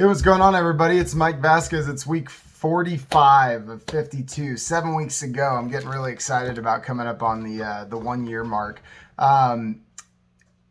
Hey, what's going on, everybody? It's Mike Vasquez. It's week 45 of 52. 7 weeks ago, I'm getting really excited about coming up on the 1 year mark.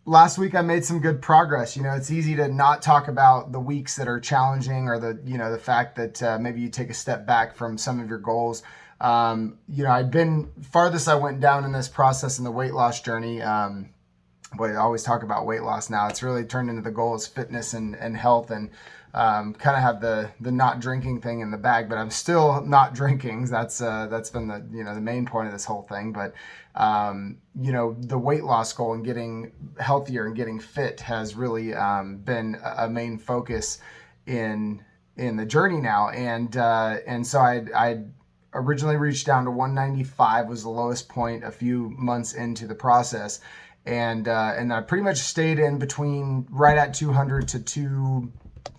Last week, I made some good progress. It's easy to not talk about the weeks that are challenging or the fact that maybe you take a step back from some of your goals. I've been farthest I went down in this process in the weight loss journey. Boy, I always talk about weight loss now. It's really turned into the goal is fitness and health, and kind of have the not drinking thing in the bag, but I'm still not drinking. That's been the main point of this whole thing. But the weight loss goal and getting healthier and getting fit has really been a main focus in the journey now. And so I originally reached down to 195 was the lowest point a few months into the process. And I pretty much stayed in between right at 200 to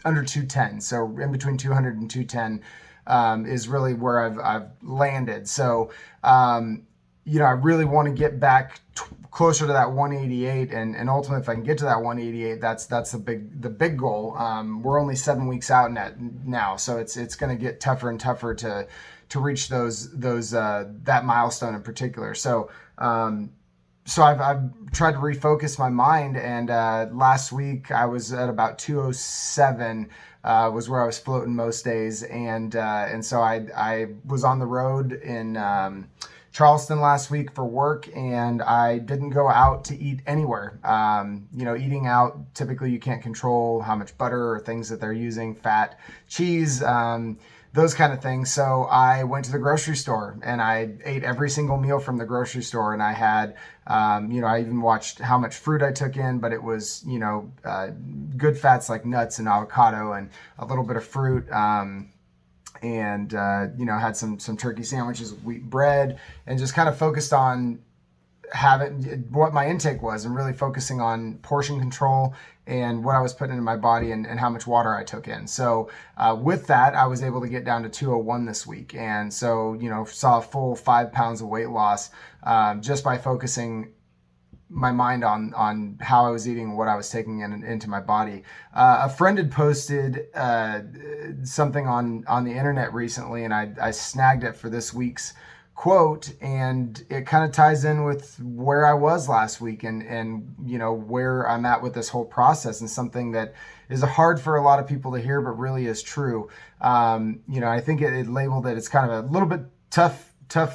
under 210. So in between 200 and 210 is really where I've landed. So, I really want to get back closer to that 188, and ultimately if I can get to that 188, that's the big goal. We're only 7 weeks out now, so it's going to get tougher and tougher to reach those that milestone in particular. So I've tried to refocus my mind, and last week I was at about 207 was where I was floating most days, and so I was on the road in Charleston last week for work, and I didn't go out to eat anywhere. Eating out, typically you can't control how much butter or things that they're using, fat, cheese, those kind of things. So I went to the grocery store and I ate every single meal from the grocery store. And I had, I even watched how much fruit I took in, but it was, good fats like nuts and avocado and a little bit of fruit. Had some turkey sandwiches with wheat bread, and just kind of focused on what my intake was and really focusing on portion control and what I was putting into my body and how much water I took in. So with that, I was able to get down to 201 this week. And so, saw a full 5 pounds of weight loss just by focusing my mind on how I was eating and what I was taking into my body. A friend had posted something on the internet recently, and I snagged it for this week's quote, and it kind of ties in with where I was last week and where I'm at with this whole process, and something that is hard for a lot of people to hear, but really is true. I think it labeled it, it's kind of a little bit tough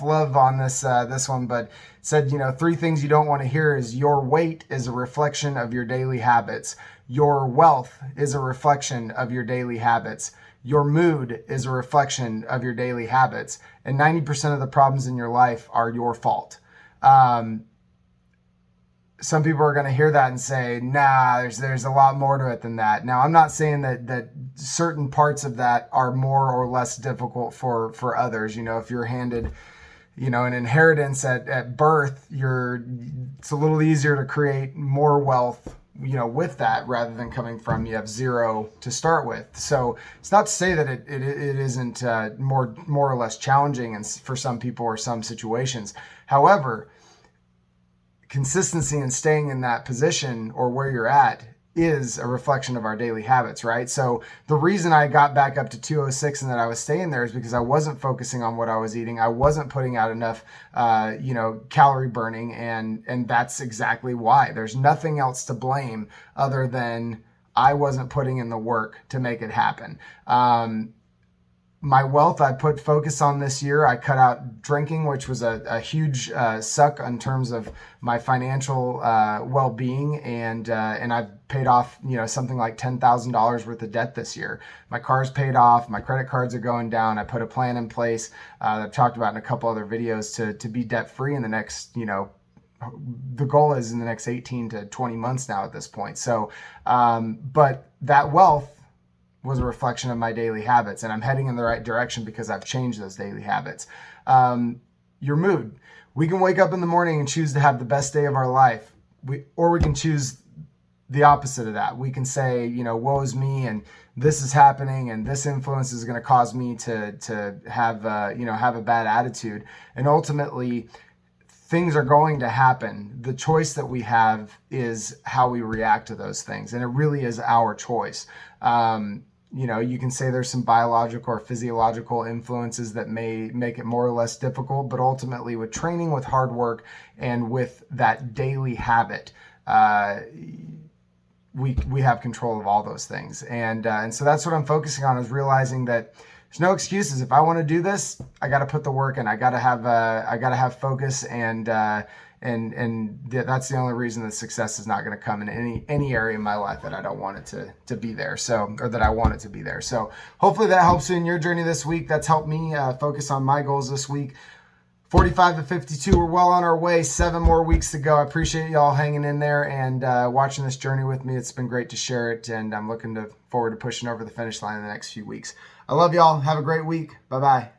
love on this one, but it said, 3 things you don't want to hear is your weight is a reflection of your daily habits. Your wealth is a reflection of your daily habits. Your mood is a reflection of your daily habits, and 90% of the problems in your life are your fault. Some people are going to hear that and say, nah, there's a lot more to it than that. Now, I'm not saying that certain parts of that are more or less difficult for others. If you're handed, an inheritance at birth, it's a little easier to create more wealth with that, rather than coming from, you have zero to start with. So it's not to say that it isn't more or less challenging and for some people or some situations. However, consistency and staying in that position or where you're at is a reflection of our daily habits, right? So the reason I got back up to 206 and that I was staying there is because I wasn't focusing on what I was eating. I wasn't putting out enough, calorie burning, and that's exactly why. There's nothing else to blame other than I wasn't putting in the work to make it happen. My wealth, I put focus on this year. I cut out drinking, which was a huge suck in terms of my financial well-being, and I've paid off something like $10,000 worth of debt this year. My car's paid off. My credit cards are going down. I put a plan in place that I've talked about in a couple other videos to be debt-free in the next the goal is in the next 18 to 20 months now at this point. So, but that wealth was a reflection of my daily habits, and I'm heading in the right direction because I've changed those daily habits. Your mood. We can wake up in the morning and choose to have the best day of our life, or we can choose the opposite of that. We can say, woe is me, and this is happening, and this influence is going to cause me to have a bad attitude, and ultimately things are going to happen. The choice that we have is how we react to those things, and it really is our choice. you can say there's some biological or physiological influences that may make it more or less difficult, but ultimately with training, with hard work, and with that daily habit, we have control of all those things. And so that's what I'm focusing on, is realizing that there's no excuses. If I want to do this, I got to put the work in. I got to have focus, and that's the only reason that success is not going to come in any area in my life that I don't want it to be there. So, or that I want it to be there. So hopefully that helps you in your journey this week. That's helped me focus on my goals this week. 45 to 52, we're well on our way. 7 more weeks to go. I appreciate y'all hanging in there and watching this journey with me. It's been great to share it, and I'm looking forward to pushing over the finish line in the next few weeks. I love y'all. Have a great week. Bye-bye.